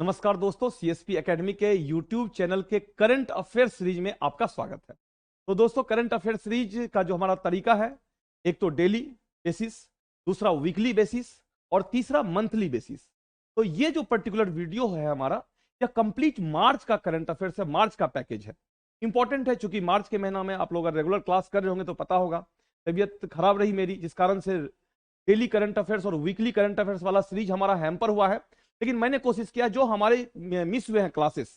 नमस्कार दोस्तों, CSP academy के यूट्यूब चैनल के करंट अफेयर सीरीज में आपका स्वागत है। तो दोस्तों, करंट अफेयर सीरीज का जो हमारा तरीका है, एक तो डेली बेसिस, दूसरा वीकली बेसिस और तीसरा मंथली बेसिस। तो ये जो पर्टिकुलर वीडियो है हमारा, यह कंप्लीट मार्च का करंट अफेयर्स है, मार्च का पैकेज है। इंपॉर्टेंट है चूंकि मार्च के महीना में आप लोग रेगुलर क्लास कर रहे होंगे तो पता होगा तबीयत खराब रही मेरी, जिस कारण से डेली करंट अफेयर्स और वीकली करंट अफेयर्स वाला सीरीज हमारा हैम्पर हुआ है। लेकिन मैंने कोशिश किया जो हमारे मिस हुए हैं क्लासेस,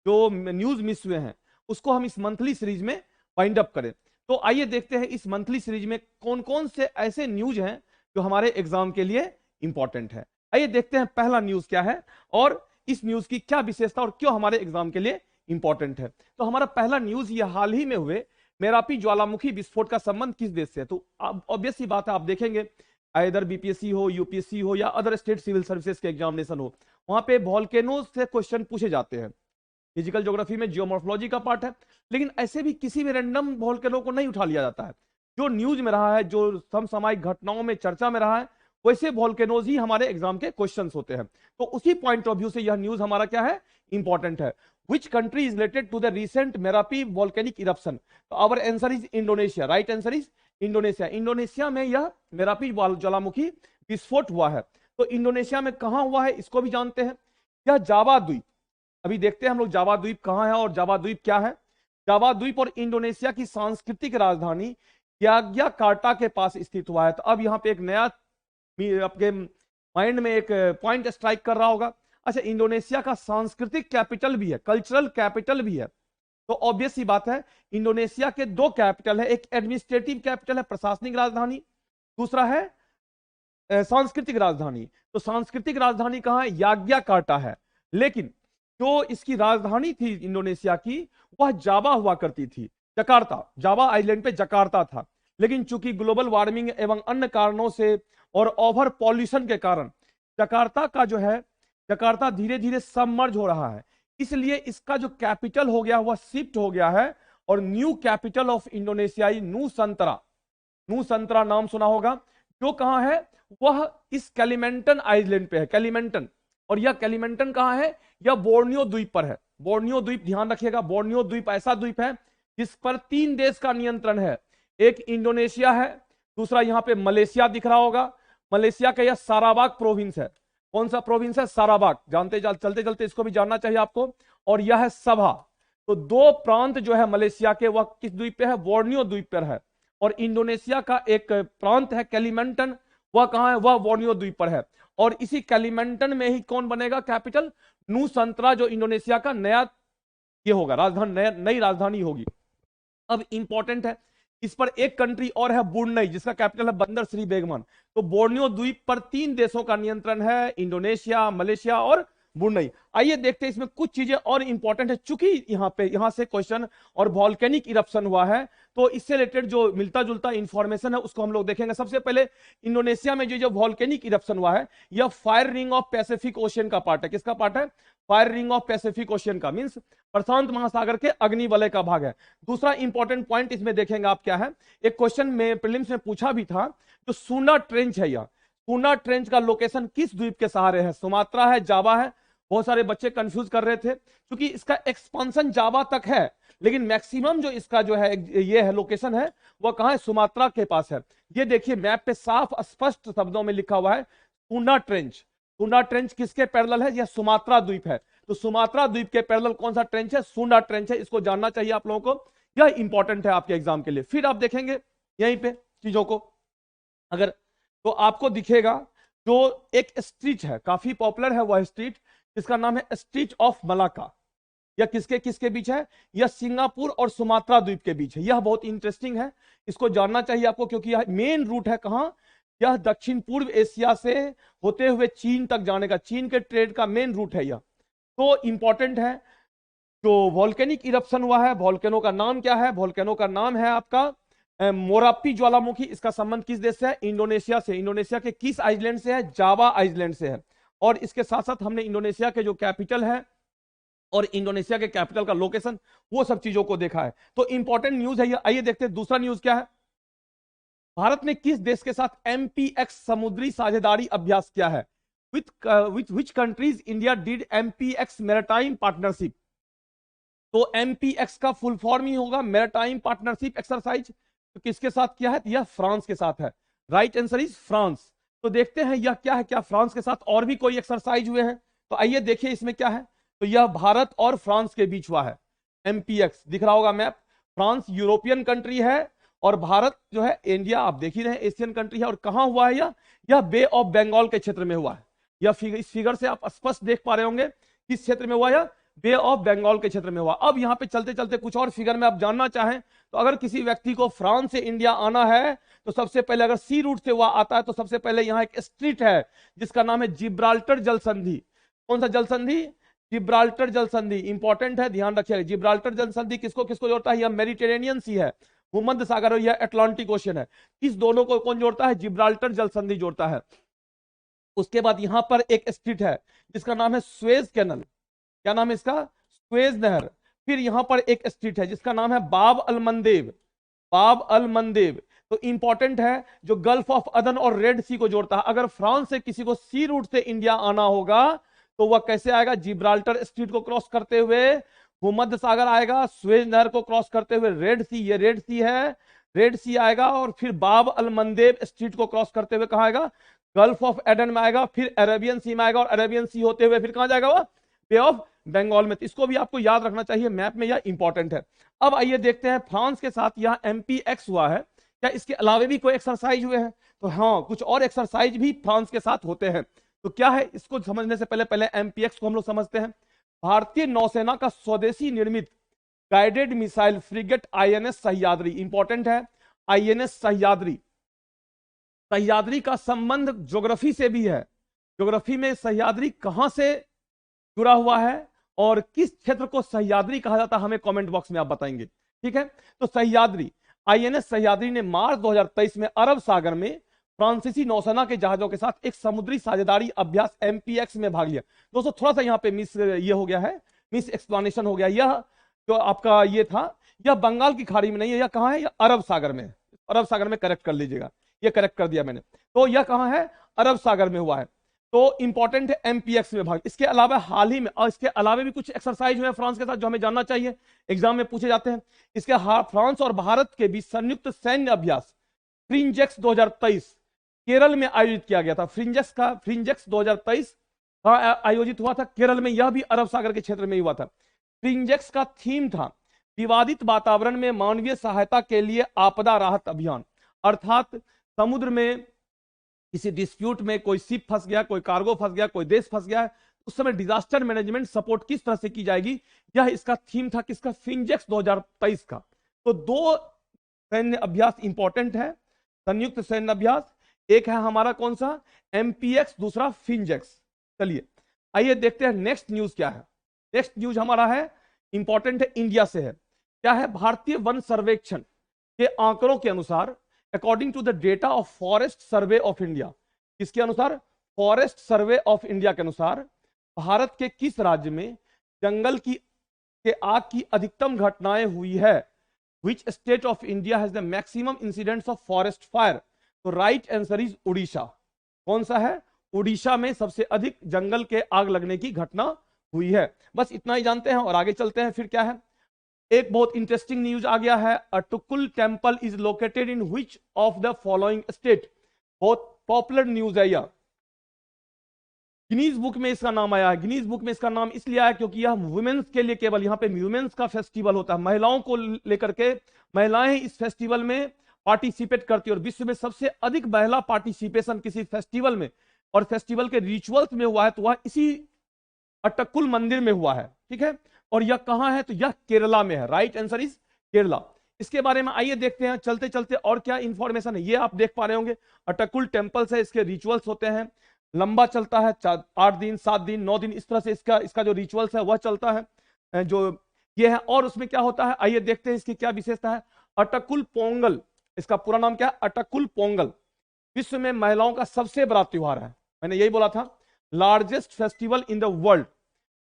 जो न्यूज मिस हुए हैं, उसको हम इस मंथली सीरीज में वाइंड अप करें। तो आइए देखते हैं इस मंथली सीरीज में कौन कौन से ऐसे न्यूज हैं जो हमारे एग्जाम के लिए इंपॉर्टेंट है। आइए देखते हैं पहला न्यूज क्या है और इस न्यूज की क्या विशेषता और क्यों हमारे एग्जाम के लिए इंपॉर्टेंट है। तो हमारा पहला न्यूज ये हाल ही में हुए मेरापी ज्वालामुखी विस्फोट का संबंध किस देश से है। तो ऑब्वियस सी बात है, आप देखेंगे इधर बीपीएससी हो, यूपीएससी हो या अदर स्टेट सिविल सर्विसेज के एग्जामिनेशन हो, वहां पे वॉल्केनो से क्वेश्चन पूछे जाते हैं। फिजिकल ज्योग्राफी में जियोमॉर्फोलॉजी का पार्ट है, लेकिन ऐसे भी किसी भी रैंडम वॉल्केनो को नहीं उठा लिया जाता है। जो न्यूज में रहा है, जो समसामयिक घटनाओं में चर्चा में रहा है, वैसे वॉल्केनोज ही हमारे एग्जाम के क्वेश्चंस होते हैं। तो उसी पॉइंट ऑफ व्यू से यह न्यूज हमारा क्या है, इंपॉर्टेंट है। Which country is related to the recent Merapi volcanic eruption. तो our answer is Indonesia. Right answer is Indonesia. Indonesia में यह मेरापी ज्वालामुखी विस्फोट हुआ है। तो इंडोनेशिया में कहां हुआ है इसको भी जानते हैं। यह जावा द्वीप, अभी देखते हैं हम लोग जावा द्वीप कहां है और जावा द्वीप क्या है। जावा द्वीप और इंडोनेशिया की सांस्कृतिक राजधानी याग्याकार्टा के पास स्थित हुआ है। तो अब यहां पे एक नया आपके माइंड में एक पॉइंट स्ट्राइक कर रहा होगा। अच्छा, इंडोनेशिया का सांस्कृतिक कैपिटल भी है, कल्चरल कैपिटल भी है। तो ऑब्वियस सी बात है, इंडोनेशिया के दो कैपिटल है, एक एडमिनिस्ट्रेटिव कैपिटल है, प्रशासनिक राजधानी, दूसरा है सांस्कृतिक राजधानी। तो सांस्कृतिक राजधानी कहां है, याग्याकार्टा है। लेकिन जो इसकी राजधानी थी इंडोनेशिया की, वह जावा हुआ करती थी, जकार्ता। जावा आइलैंड पे जकार्ता था। लेकिन चूंकि ग्लोबल वार्मिंग एवं अन्य कारणों से और ओवर पॉल्यूशन के कारण जकार्ता का जो है, जकार्ता धीरे धीरे सबमर्ज हो रहा है। इसलिए इसका जो कैपिटल हो गया वह शिफ्ट हो गया है और न्यू कैपिटल ऑफ इंडोनेशिया नूसंतरा। नूसंतरा नाम सुना होगा, जो कहां है, वह इस कैलिमेंटन आइलैंड पे है, कैलिमेंटन। और यह कैलिमेंटन कहां है, यह बोर्नियो द्वीप पर है। बोर्नियो द्वीप, ध्यान रखिएगा, बोर्नियो द्वीप ऐसा द्वीप है जिस पर 3 देश का नियंत्रण है। एक इंडोनेशिया है, दूसरा यहां पे मलेशिया दिख रहा होगा। मलेशिया का यह सारावाक प्रोविंस है। कौन सा प्रोविंस है, सारावाक। जानते चलते चलते इसको भी जानना चाहिए आपको। और यह है सभा। तो दो प्रांत जो है मलेशिया के, वह किस द्वीप पे है, बोर्नियो द्वीप पर है। और इंडोनेशिया का एक प्रांत है कैलिमेंटन, वह कहां है, वह बोर्नियो द्वीप पर है। और इसी कैलिमेंटन में ही कौन बनेगा कैपिटल, नूसंतरा, जो इंडोनेशिया का नया ये होगा राजधानी, नई राजधानी होगी। अब इंपॉर्टेंट है, इस पर एक कंट्री और है, बुर्नई, जिसका कैपिटल है बंदर श्री बेगमन। तो बोर्नियो द्वीप पर 3 देशों का नियंत्रण है, इंडोनेशिया, मलेशिया और बुर्नई। आइए देखते हैं इसमें कुछ चीजें और इंपॉर्टेंट है, चूंकि यहां से क्वेश्चन और वॉल्केनिक इरप्शन हुआ है, तो इससे रिलेटेड जो मिलता जुलता इंफॉर्मेशन है उसको हम लोग देखेंगे। सबसे पहले इंडोनेशिया में जो वॉल्केनिक इरप्शन हुआ है, यह fire ring of Pacific ocean का पार्ट है। किसका पार्ट है, fire ring of Pacific ocean का, मींस प्रशांत महासागर के अग्नि वलय का भाग है। दूसरा इंपॉर्टेंट पॉइंट इसमें देखेंगे आप क्या है, एक क्वेश्चन में प्रीलिम्स में पूछा भी था, जो सूना ट्रेंच है, यह सूना ट्रेंच का लोकेशन किस द्वीप के सहारे है, सुमात्रा है, जावा है। बहुत सारे बच्चे कंफ्यूज कर रहे थे, क्योंकि इसका एक्सपांशन जावा तक है, लेकिन मैक्सिमम जो इसका जो है ये है लोकेशन है, वह कहां है, सुमात्रा के पास है। ये देखिए मैप पे साफ स्पष्ट शब्दों में लिखा हुआ है, सूना ट्रेंच। सूना ट्रेंच किसके पैरेलल है, यह सुमात्रा द्वीप है। तो सुमात्रा द्वीप के पैरेलल कौन सा ट्रेंच है, सूना ट्रेंच है। इसको जानना चाहिए आप लोगों को, यह इंपॉर्टेंट है आपके एग्जाम के लिए। फिर आप देखेंगे यहीं पे चीजों को, अगर तो आपको दिखेगा जो एक स्ट्रीट है, काफी पॉपुलर है वह स्ट्रीट, जिसका नाम है स्ट्रीट ऑफ मलाका। यह किसके किसके बीच है, यह सिंगापुर और सुमात्रा द्वीप के बीच है। यह बहुत इंटरेस्टिंग है, इसको जानना चाहिए आपको, क्योंकि यह मेन रूट है कहां, यह दक्षिण पूर्व एशिया से होते हुए चीन तक जाने का, चीन के ट्रेड का मेन रूट है यह। तो इंपॉर्टेंट है। जो वॉल्केनिक इरप्शन हुआ है, वॉल्केनो का नाम क्या है, वॉल्केनो का नाम है आपका मोराप्पी ज्वालामुखी। इसका संबंध किस देश से है, इंडोनेशिया से। इंडोनेशिया के किस आइलैंड से है, जावा आइलैंड से है। और इसके साथ साथ हमने इंडोनेशिया के जो कैपिटल है और इंडोनेशिया के कैपिटल का लोकेशन, वो सब चीजों को देखा है। तो इंपॉर्टेंट न्यूज है ये। आइए देखते हैं दूसरा न्यूज क्या है। भारत ने किस देश के साथ एमपीएक्स समुद्री साझेदारी अभ्यास किया है। With which countries India did MPX maritime partnership. तो MPX का फुल फॉर्म ही होगा मैरिटाइम पार्टनरशिप एक्सरसाइज। तो किसके साथ किया है? यह फ्रांस के साथ है। Right answer is France. तो देखते हैं यह क्या है, क्या फ्रांस के साथ और भी कोई एक्सरसाइज हुए हैं? तो आइए देखिए इसमें क्या है। तो यह भारत और फ्रांस के बीच हुआ है। MPX दिख रहा होगा मैप। फ्रांस यूरोपियन कंट्री है और भारत जो है इंडिया, आप देख ही रहे हैं, एशियन कंट्री है। और कहां हुआ है यह बे ऑफ बंगाल के क्षेत्र में हुआ है। इस फिगर से आप स्पष्ट देख पा रहे होंगे किस क्षेत्र में हुआ है, बे ऑफ बंगाल के क्षेत्र में हुआ। अब यहां पे चलते चलते कुछ और फिगर में आप जानना चाहें तो अगर किसी व्यक्ति को फ्रांस से इंडिया आना है तो सबसे पहले, अगर सी रूट से हुआ आता है तो सबसे पहले यहां एक स्ट्रीट है जिसका नाम है जिब्राल्टर जल संधि। कौन सा जल संधि? जिब्राल्टर जल संधि। इंपॉर्टेंट है, ध्यान रखिएगा। जिब्राल्टर जल संधि किसको किसको जोड़ता है? यह मेडिटेरेनियन सी है, भूमध्य सागर, और यह अटलांटिक ओशन है। इस दोनों को कौन जोड़ता है? जिब्राल्टर जल संधि जोड़ता है। उसके बाद यहां पर एक स्ट्रीट है जिसका नाम है स्वेज कैनल। क्या नाम है इसका? स्वेज नहर। फिर यहां पर एक स्ट्रीट है जिसका नाम है बाब अल मंदेब। बाब अल मंदेब तो इंपॉर्टेंट है, जो गल्फ ऑफ अदन और रेड सी को जोड़ता है। अगर फ्रांस से किसी को सी रूट से इंडिया आना होगा तो वह कैसे आएगा? जिब्राल्टर स्ट्रीट को क्रॉस करते हुए भूमध्य सागर आएगा, स्वेज नहर को क्रॉस करते हुए रेड सी, ये रेड सी है, रेड सी आएगा, और फिर बाब अल मंदेब स्ट्रीट को क्रॉस करते हुए कहां आएगा? गल्फ ऑफ एडन में आएगा, फिर अरेबियन सी में आएगा, और अरेबियन सी होते हुए फिर कहां जाएगा? वह बे ऑफ बंगाल में। तो इसको भी आपको याद रखना चाहिए, मैप में यह इंपॉर्टेंट है। अब आइए देखते हैं फ्रांस के साथ यह MPX हुआ है, क्या इसके अलावा भी कोई एक्सरसाइज हुए हैं? तो हाँ, कुछ और एक्सरसाइज भी फ्रांस के साथ होते हैं। तो क्या है, इसको समझने से पहले पहले MPX को हम लोग समझते हैं। भारतीय नौसेना का स्वदेशी निर्मित guided missile frigate INS Sahyadri. Important है, INS सह्याद्री। सह्याद्री का संबंध ज्योग्राफी से भी है। ज्योग्राफी में सह्याद्री कहां से जुड़ा हुआ है और किस क्षेत्र को सह्याद्री कहा जाता है, हमें कमेंट बॉक्स में आप बताएंगे। ठीक है, तो सह्याद्री, INS सह्याद्री ने मार्च 2023 में अरब सागर में फ्रांसीसी नौसेना के जहाजों के साथ एक समुद्री साझेदारी अभ्यास MPX में भाग लिया। दोस्तों थोड़ा सा यहाँ पे ये हो गया है, मिस एक्सप्लेनेशन हो गया। यह जो आपका ये था, यह बंगाल की खाड़ी में नहीं है, यह कहां है? यह अरब सागर में। अरब सागर में करेक्ट कर लीजिएगा, यह करेक्ट कर दिया मैंने। तो यह कहां है? अरब सागर में हुआ है। तो इंपॉर्टेंट है MPX में भाग। इसके अलावा हाल ही में, और इसके अलावा भी कुछ एक्सरसाइज हुए फ्रांस के साथ जो हमें जानना चाहिए, एग्जाम में पूछे जाते हैं। इसके फ्रांस और भारत के बीच संयुक्त सैन्य अभ्यास फ्रिंजेक्स 2023 केरल में आयोजित किया गया था। फ्रिंजेक्स 2023 आयोजित हुआ था केरल में, यह भी अरब सागर के क्षेत्र में ही हुआ था। फ्रिंजेक्स का थीम था विवादित वातावरण में मानवीय सहायता के लिए आपदा राहत अभियान। अर्थात समुद्र में किसी डिस्प्यूट में कोई शिप फंस गया, कोई कार्गो फंस गया, कोई देश फंस गया है, उस समय डिजास्टर मैनेजमेंट सपोर्ट किस तरह से की जाएगी, यह इसका थीम था। किसका? फ्रिंजेक्स 2023 का। तो दो सैन्य अभ्यास इंपॉर्टेंट है, संयुक्त सैन्य अभ्यास। एक है हमारा कौन सा? MPX, दूसरा फ्रिंजेक्स। चलिए आइए देखते हैं नेक्स्ट न्यूज क्या है। नेक्स्ट न्यूज हमारा है, इंपॉर्टेंट है, इंडिया से है। क्या है? भारतीय वन सर्वेक्षण के आंकड़ों के अनुसार, according to the data of forest survey of India, किसके अनुसार? फॉरेस्ट सर्वे ऑफ इंडिया के अनुसार भारत के किस राज्य में जंगल की के आग की अधिकतम घटनाएं हुई है? Which state of India has the maximum incidents of forest fire? तो राइट आंसर इज उड़ीसा। कौन सा है? उड़ीसा में सबसे अधिक जंगल के आग लगने की घटना हुई है। बस इतना ही जानते हैं और आगे चलते हैं। फिर क्या है, एक बहुत इंटरेस्टिंग न्यूज आ गया है। Attukal temple is located in which of the following state? बहुत पॉपुलर न्यूज है यह, गिनीज बुक में इसका नाम आया है। गिनीज बुक में इसका नाम इसलिए आया क्योंकि यह वुमेन्स के लिए, केवल यहां पे वुमेन्स का फेस्टिवल होता है, महिलाओं को लेकर के महिलाएं इस फेस्टिवल में पार्टिसिपेट करती है। और विश्व में सबसे अधिक महिला पार्टिसिपेशन किसी फेस्टिवल में और फेस्टिवल के रिचुअल्स में हुआ है तो वह इसी अटक्कुल मंदिर में हुआ है। ठीक है, और यह कहां है? तो यह केरला में है। Right answer is Kerala. इसके बारे में आइए देखते हैं चलते चलते और क्या इंफॉर्मेशन है। ये आप देख पा रहे होंगे, अटक्कुल टेम्पल्स है, इसके रिचुअल्स होते हैं, लंबा चलता है, 8 दिन 7 दिन 9 दिन, इस तरह से इसका जो रिचुअल्स है वह चलता है, जो ये है। और उसमें क्या होता है, आइए देखते हैं इसकी क्या विशेषता है। अटक्कुल पोंगल, इसका पूरा नाम क्या है? अटक्कुल पोंगल विश्व में महिलाओं का सबसे बड़ा त्योहार है। मैंने यही बोला था, largest festival in the world.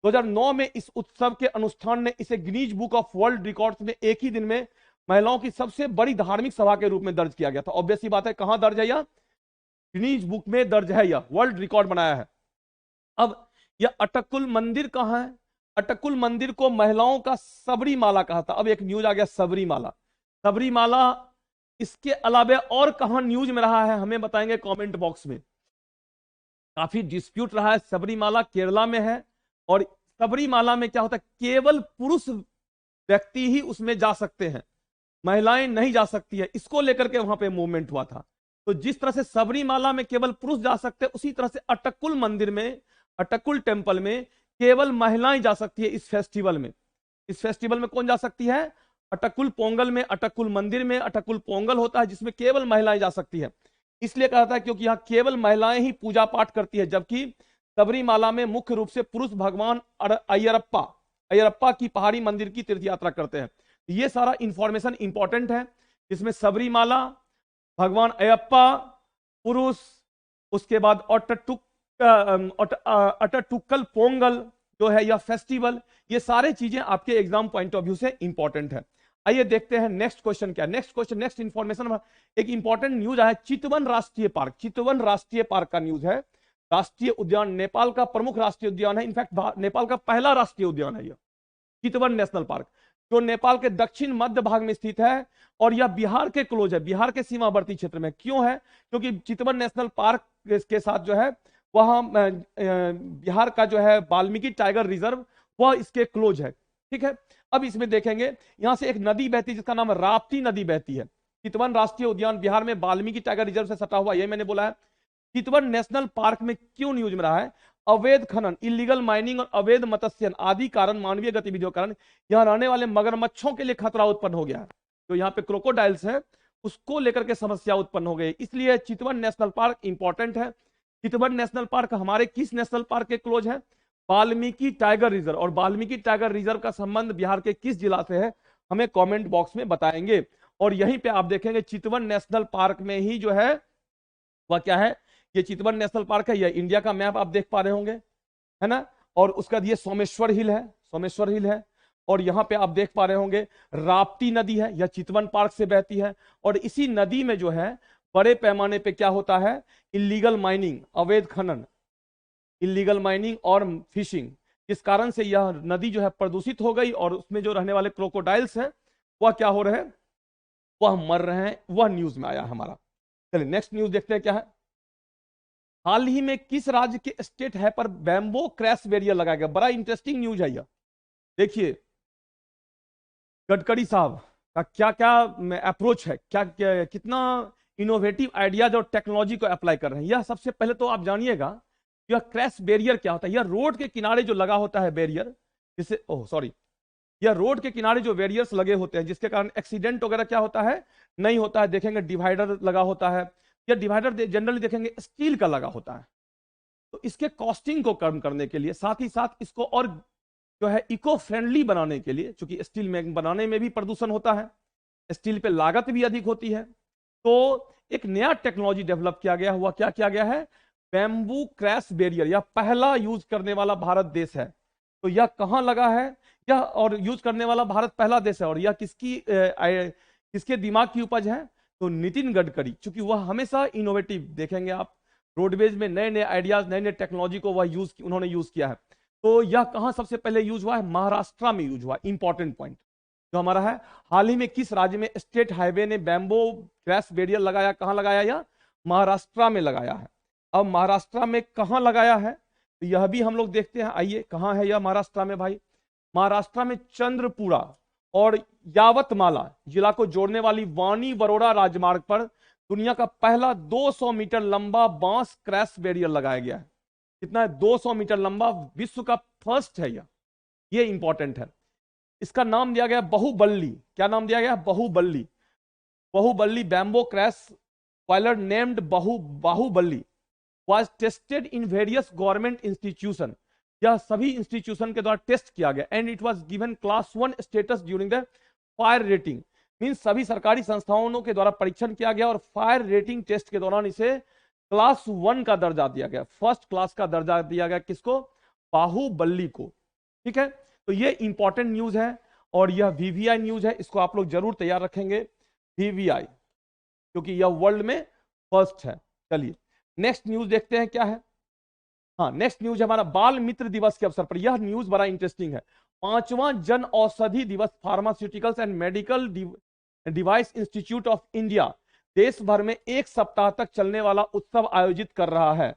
2009 में इस उत्सव के अनुष्ठान ने इसे Guinness book of world records में एक ही दिन में महिलाओं की सबसे बड़ी धार्मिक सभा के रूप में दर्ज किया गया था। ऑब्वियस सी बात है, कहां दर्ज है यह? गिनीज बुक में दर्ज है, यह वर्ल्ड रिकॉर्ड बनाया है। अब यह अटक्कुल मंदिर कहाँ है? अटक्कुल मंदिर को महिलाओं का सबरीमाला कहा था। अब एक न्यूज आ गया सबरीमाला। सबरीमाला इसके अलावा और कहां न्यूज में रहा है हमें बताएंगे कमेंट बॉक्स में। काफी डिस्प्यूट रहा है। सबरीमाला केरला में है और सबरीमाला में क्या होता है, केवल पुरुष व्यक्ति ही उसमें जा सकते हैं, महिलाएं नहीं जा सकती है। इसको लेकर के वहां पे मूवमेंट हुआ था। तो जिस तरह से सबरीमाला में केवल पुरुष जा सकते हैं, उसी तरह से अटक्कुल मंदिर में, अटक्कुल टेम्पल में केवल महिलाएं जा सकती है इस फेस्टिवल में। इस फेस्टिवल में कौन जा सकती है? अटक्कुल पोंगल में, अटक्कुल मंदिर में अटक्कुल पोंगल होता है जिसमें केवल महिलाएं जा सकती है। इसलिए कहा था क्योंकि यहाँ केवल महिलाएं ही पूजा पाठ करती है, जबकि सबरीमाला में मुख्य रूप से पुरुष भगवान अय्यरप्पा अय्यरप्पा की पहाड़ी मंदिर की तीर्थ यात्रा करते हैं। ये सारा इंफॉर्मेशन इंपॉर्टेंट है, जिसमें सबरीमाला, भगवान अयप्पा, पुरुष, उसके बाद अटटुक्कल पोंगल जो है यह फेस्टिवल, ये सारे चीजें आपके एग्जाम पॉइंट ऑफ व्यू से इंपॉर्टेंट है। आइए देखते हैं नेक्स्ट क्वेश्चन क्या। नेक्स्ट क्वेश्चन, नेक्स्ट इंफॉर्मेशन, एक इंपॉर्टेंट न्यूज है चितवन राष्ट्रीय पार्क। चितवन राष्ट्रीय पार्क का न्यूज है। राष्ट्रीय उद्यान नेपाल का प्रमुख राष्ट्रीय उद्यान है, इनफैक्ट नेपाल का पहला राष्ट्रीय उद्यान है यह चितवन नेशनल पार्क, जो नेपाल के दक्षिण मध्य भाग में स्थित है और यह बिहार के क्लोज है, बिहार के सीमावर्ती क्षेत्र में। क्यों है? क्योंकि चितवन नेशनल पार्क के साथ जो है वह बिहार का जो है वाल्मीकि टाइगर रिजर्व वह इसके क्लोज है। ठीक है, अब इसमें देखेंगे यहां से एक नदी बहती है जिसका नाम राप्ती नदी बहती है। चितवन राष्ट्रीय उद्यान बिहार में वाल्मीकि टाइगर रिजर्व से सटा हुआ, यही मैंने बोला है। चितवन नेशनल पार्क में क्यों न्यूज में रहा है? अवैध खनन, इलीगल माइनिंग और अवैध मत्स्यन आदि कारण, मानवीय गतिविधियों कारण यहां रहने वाले मगरमच्छों के लिए खतरा उत्पन्न हो गया है। जो यहाँ पे क्रोकोडाइल्स है उसको लेकर के समस्या उत्पन्न हो गई, इसलिए चितवन नेशनल पार्क इंपॉर्टेंट है। चितवन नेशनल पार्क हमारे किस नेशनल पार्क के क्लोज है? Valmiki tiger reserve. और वाल्मीकि टाइगर रिजर्व का संबंध बिहार के किस जिला से है हमें कमेंट बॉक्स में बताएंगे। और यहीं पे आप देखेंगे चितवन नेशनल पार्क में ही जो है वह क्या है, ये चितवन नेशनल पार्क है। ये इंडिया का मैप आप देख पा रहे होंगे, है ना। और उसका ये सोमेश्वर हिल है, सोमेश्वर हिल है। और यहाँ पे आप देख पा रहे होंगे राप्ती नदी है, यह चितवन पार्क से बहती है। और इसी नदी में जो है बड़े पैमाने पे क्या होता है, इलीगल माइनिंग, अवैध खनन, इलीगल माइनिंग और फिशिंग, इस कारण से यह नदी जो है प्रदूषित हो गई और उसमें जो रहने वाले क्रोकोडाइल्स हैं वह क्या हो रहे हैं, वह मर रहे हैं। वह न्यूज में आया हमारा। चलिए नेक्स्ट न्यूज देखते हैं क्या है। हाल ही में किस राज्य के स्टेट है पर बैम्बो क्रैश बैरियर लगाया गया? बड़ा इंटरेस्टिंग न्यूज है यह। देखिए गडकरी साहब का क्या क्या अप्रोच है, क्या कितना इनोवेटिव आइडियाज और टेक्नोलॉजी को अप्लाई कर रहे हैं। यह सबसे पहले तो आप जानिएगा यह क्रैश बैरियर क्या होता है। यह रोड के किनारे जो लगा होता है बैरियर, जिसे यह रोड के किनारे जो बैरियर्स लगे होते हैं जिसके कारण एक्सीडेंट वगैरह क्या होता है, नहीं होता है। देखेंगे डिवाइडर लगा होता है, यह डिवाइडर जनरली देखेंगे स्टील का लगा होता है। तो इसके कॉस्टिंग को कम करने के लिए, साथ ही साथ इसको और जो है इको फ्रेंडली बनाने के लिए, क्योंकि स्टील में बनाने में भी प्रदूषण होता है, स्टील पे लागत भी अधिक होती है, तो एक नया टेक्नोलॉजी डेवलप किया गया। हुआ क्या किया गया है, बैम्बू क्रैश बैरियर। यह पहला यूज करने वाला भारत देश है। तो यह कहां लगा है, यह और यूज करने वाला भारत पहला देश है। और यह किसके दिमाग की उपज है? तो नितिन गडकरी, क्योंकि वह हमेशा इनोवेटिव, देखेंगे आप रोडवेज में नए नए आइडियाज, नए नए टेक्नोलॉजी को वह उन्होंने यूज किया है। तो यह कहां सबसे पहले यूज हुआ है? महाराष्ट्र में यूज हुआ। इंपॉर्टेंट पॉइंट जो हमारा है, हाल ही में किस राज्य में स्टेट हाईवे ने बैम्बो क्रैश बैरियर लगाया? कहां लगाया? यह महाराष्ट्र में लगाया है। अब महाराष्ट्र में कहां लगाया है तो यह भी हम लोग देखते हैं। आइए कहां है यह महाराष्ट्र में भाई? महाराष्ट्र में चंद्रपुरा और यावतमाला जिला को जोड़ने वाली वानी बरोड़ा राजमार्ग पर दुनिया का पहला 200 मीटर लंबा बांस क्रैश बैरियर लगाया गया है। कितना है? 200 मीटर लंबा, विश्व का फर्स्ट है यह। ये इंपॉर्टेंट है। इसका नाम दिया गया बहुबल्ली। क्या नाम दिया गया? Bahubali. Bahubali bamboo crash barrier named Bahubali was tested in various government institution। यह सभी इंस्टीट्यूशन के द्वारा टेस्ट किया गया and it was given class 1 status during the fire rating. Means सभी सरकारी संस्थाओं के द्वारा परीक्षण किया गया और फायर रेटिंग टेस्ट के दौरान इसे क्लास 1 का दर्जा दिया गया, फर्स्ट क्लास का दर्जा दिया गया। किसको? बाहुबल्ली को। ठीक है, तो ये इंपॉर्टेंट न्यूज है और यह वीवीआई न्यूज है, इसको आप लोग जरूर तैयार रखेंगे, वीवीआई, क्योंकि यह वर्ल्ड में फर्स्ट है। चलिए नेक्स्ट न्यूज देखते हैं क्या है। हाँ, नेक्स्ट न्यूज हमारा बाल मित्र दिवस के अवसर पर, यह न्यूज बड़ा इंटरेस्टिंग है। 5वां जन औषधि दिवस pharmaceuticals and medical device institute of India देश भर में 1 सप्ताह तक चलने वाला उत्सव आयोजित कर रहा है।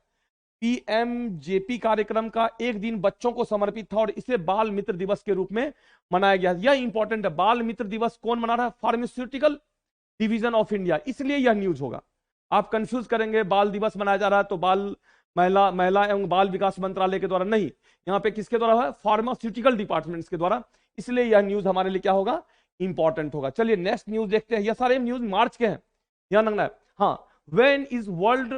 पीएमजेपी कार्यक्रम का एक दिन बच्चों को समर्पित था और इसे बाल मित्र दिवस के रूप में मनाया गया। यह इंपॉर्टेंट है, बाल मित्र दिवस कौन मना रहा है? फार्मास्यूटिकल डिवीजन ऑफ इंडिया, इसलिए यह न्यूज होगा। आप कंफ्यूज करेंगे, बाल दिवस मनाया जा रहा है तो बाल महिला एवं बाल विकास मंत्रालय के द्वारा, नहीं, यहाँ पे किसके द्वारा है? फार्मास्यूटिकल डिपार्टमेंट्स के द्वारा, इसलिए यह न्यूज हमारे लिए क्या होगा? इंपॉर्टेंट होगा। चलिए नेक्स्ट न्यूज देखते हैं। यह सारे न्यूज मार्च के हैं, ध्यान रखना है। हाँ, व्हेन इज वर्ल्ड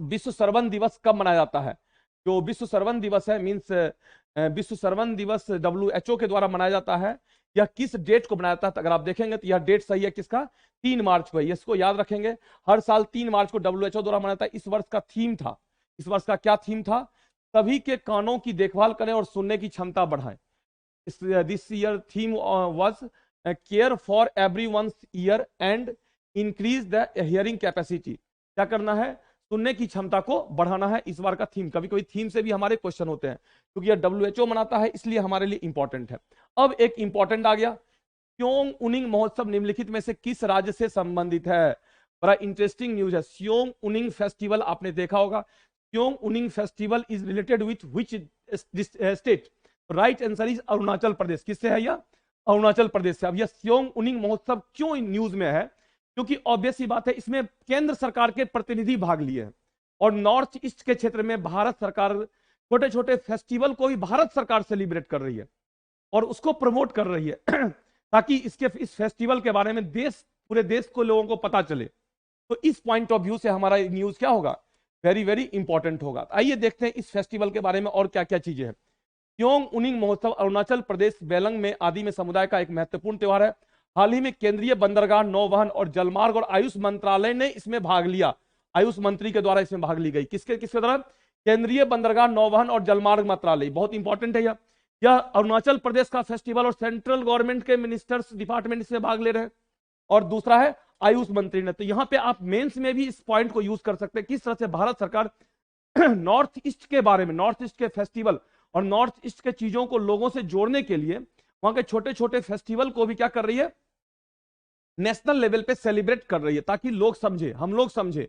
विश्व सरवन दिवस कब मनाया जाता है? जो विश्व सरवन दिवस है, मींस विश्व सरवन दिवस WHO के द्वारा मनाया जाता है। यह किस डेट को मनाया जाता है? अगर आप देखेंगे तो यह डेट सही है किसका? 3 मार्च को है। इसको याद रखेंगे, हर साल 3 मार्च को WHO द्वारा मनाया जाता है। इस वर्ष का थीम था, इस वर्ष का क्या थीम था? सभी के कानों की देखभाल करें और सुनने की क्षमता बढ़ाएं। This year theme was care for everyone's year and increase the hearing capacity. क्या करना है? सुनने की क्षमता को बढ़ाना है, इस बार का थीम। कभी कभी थीम से भी हमारे क्वेश्चन होते हैं, क्योंकि यह WHO मनाता है, इसलिए हमारे लिए इंपॉर्टेंट है। अब एक इंपॉर्टेंट आ गया, स्योंग उनिंग महोत्सव निम्नलिखित में से किस राज्य से संबंधित है? बड़ा इंटरेस्टिंग न्यूज है। स्योंग उनिंग फेस्टिवल आपने देखा होगा। स्योंग उनिंग festival is related with which state? Right answer is Arunachal Pradesh. किससे है यह? अरुणाचल प्रदेश से। अब यह स्योंग उनिंग महोत्सव क्यों न्यूज में है? क्योंकि ऑब्वियस ही बात है, इसमें केंद्र सरकार के प्रतिनिधि भाग लिए हैं और नॉर्थ ईस्ट के क्षेत्र में भारत सरकार छोटे छोटे फेस्टिवल को भी भारत सरकार सेलिब्रेट कर रही है और उसको प्रमोट कर रही है ताकि इस फेस्टिवल के बारे में पूरे देश को लोगों को पता चले। तो इस पॉइंट ऑफ व्यू से हमारा न्यूज क्या होगा? वेरी वेरी इंपॉर्टेंट होगा। आइए देखते हैं इस फेस्टिवल के बारे में और क्या क्या चीजें हैं। स्योंग उनिंग महोत्सव अरुणाचल प्रदेश बेलंग में आदिम समुदाय का एक महत्वपूर्ण त्योहार है। हाल ही में केंद्रीय बंदरगाह, नौवहन और जलमार्ग और आयुष मंत्रालय ने इसमें भाग लिया। आयुष मंत्री के द्वारा इसमें भाग ली गई। किसके द्वारा? केंद्रीय बंदरगाह, नौवहन और जलमार्ग मंत्रालय, बहुत इंपॉर्टेंट है यह अरुणाचल प्रदेश का फेस्टिवल और सेंट्रल गवर्नमेंट के मिनिस्टर्स डिपार्टमेंट इसमें भाग ले रहे हैं। और दूसरा है आयुष मंत्री ने। तो यहां पे आप मेंस में भी इस पॉइंट को यूज कर सकते हैं, किस तरह से भारत सरकार नॉर्थ ईस्ट के बारे में, नॉर्थ ईस्ट के फेस्टिवल और नॉर्थ ईस्ट के चीजों को लोगों से जोड़ने के लिए वहां के छोटे छोटे फेस्टिवल को भी क्या कर रही है? नेशनल लेवल पे सेलिब्रेट कर रही है, ताकि लोग समझे, हम लोग समझे,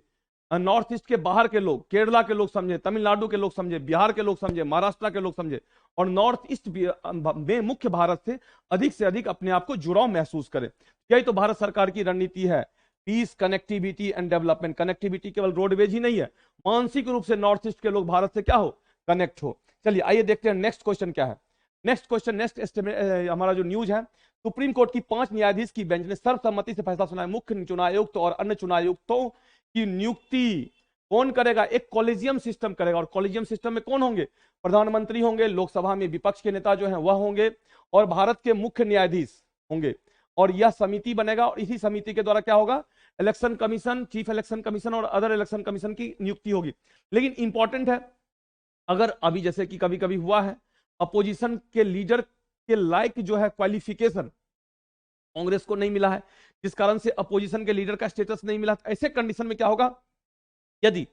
नॉर्थ ईस्ट के बाहर के लोग, केरला के लोग समझे, तमिलनाडु के लोग समझे, बिहार के लोग समझे, महाराष्ट्र के लोग समझे और नॉर्थ ईस्ट में मुख्य भारत से अधिक अपने आप को जुड़ाव महसूस करें। यही तो भारत सरकार की रणनीति है, peace, connectivity and development. Connectivity केवल रोडवेज ही नहीं है, मानसिक रूप से नॉर्थ ईस्ट के लोग भारत से क्या हो? कनेक्ट हो। चलिए आइए देखते हैं नेक्स्ट क्वेश्चन क्या है। नेक्स्ट हमारा जो न्यूज है, सुप्रीम कोर्ट की 5 न्यायाधीश की बेंच ने सर्वसम्मति से फैसला सुनाया, मुख्य चुनायुक्त और अन्य चुनायुक्तों की नियुक्ति कौन करेगा? एक कॉलेजियम सिस्टम करेगा। और कॉलेजियम सिस्टम में कौन होंगे? प्रधानमंत्री होंगे, लोकसभा में विपक्ष के नेता जो हैं वह होंगे और भारत के मुख्य न्यायाधीश होंगे। और यह समिति बनेगा और इसी समिति के द्वारा क्या होगा? Election commission, chief election commission और अदर इलेक्शन कमीशन की नियुक्ति होगी। लेकिन इंपॉर्टेंट है, अगर अभी जैसे कि कभी कभी हुआ है, अपोजिशन के लीडर के लायक जो है क्वालिफिकेशन कांग्रेस को नहीं मिला है, जिस कारण से अपोजिशन के लीडर का स्टेटस नहीं मिला। ऐसे कंडीशन में क्या होगा? यदि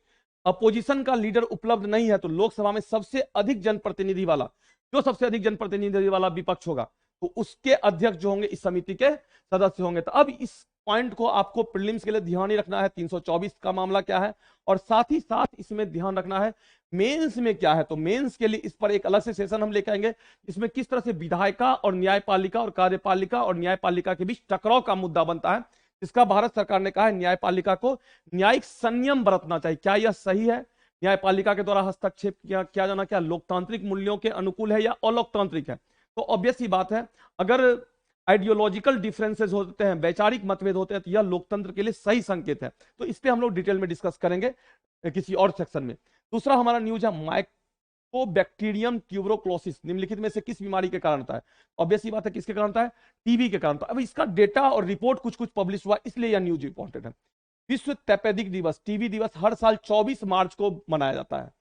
अपोजिशन का लीडर उपलब्ध नहीं है तो लोकसभा में सबसे अधिक जनप्रतिनिधि वाला, जो सबसे अधिक जनप्रतिनिधि वाला विपक्ष होगा, तो उसके अध्यक्ष जो होंगे इस समिति के सदस्य होंगे। तो अब इस पॉइंट को आपको प्रीलिम्स के लिए ध्यान ही रखना है, 324 का मामला क्या है, और साथ ही साथ इसमें ध्यान रखना है मेंस में क्या है। तो मेंस के लिए इस पर एक अलग से सेशन हम लेकर आएंगे, इसमें किस तरह से विधायिका और न्यायपालिका और कार्यपालिका और न्यायपालिका के बीच टकराव का मुद्दा बनता है, जिसका भारत सरकार ने कहा है न्यायपालिका को न्यायिक संयम बरतना चाहिए। क्या यह सही है? न्यायपालिका के द्वारा हस्तक्षेप किया जाना क्या लोकतांत्रिक मूल्यों के अनुकूल है या अलोकतांत्रिक है? तो ऑब्वियस ही बात है, अगर आइडियोलॉजिकल डिफरेंसेस होते हैं, वैचारिक मतभेद होते हैं, तो यह लोकतंत्र के लिए सही संकेत है। तो इस पे हम लोग डिटेल में डिस्कस करेंगे किसी और सेक्शन में। दूसरा हमारा न्यूज है, माइकोबैक्टीरियम ट्यूबरोक्लोसिस निम्नलिखित में से किस बीमारी के कारण होता है? ऑब्वियस ही बात है, किसके कारण होता है? टीबी के कारण। अब इसका डेटा और रिपोर्ट कुछ कुछ पब्लिश हुआ, इसलिए यह न्यूज इंपॉर्टेंट है। विश्व तपेदिक दिवस, टीबी दिवस हर साल 24 मार्च को मनाया जाता है।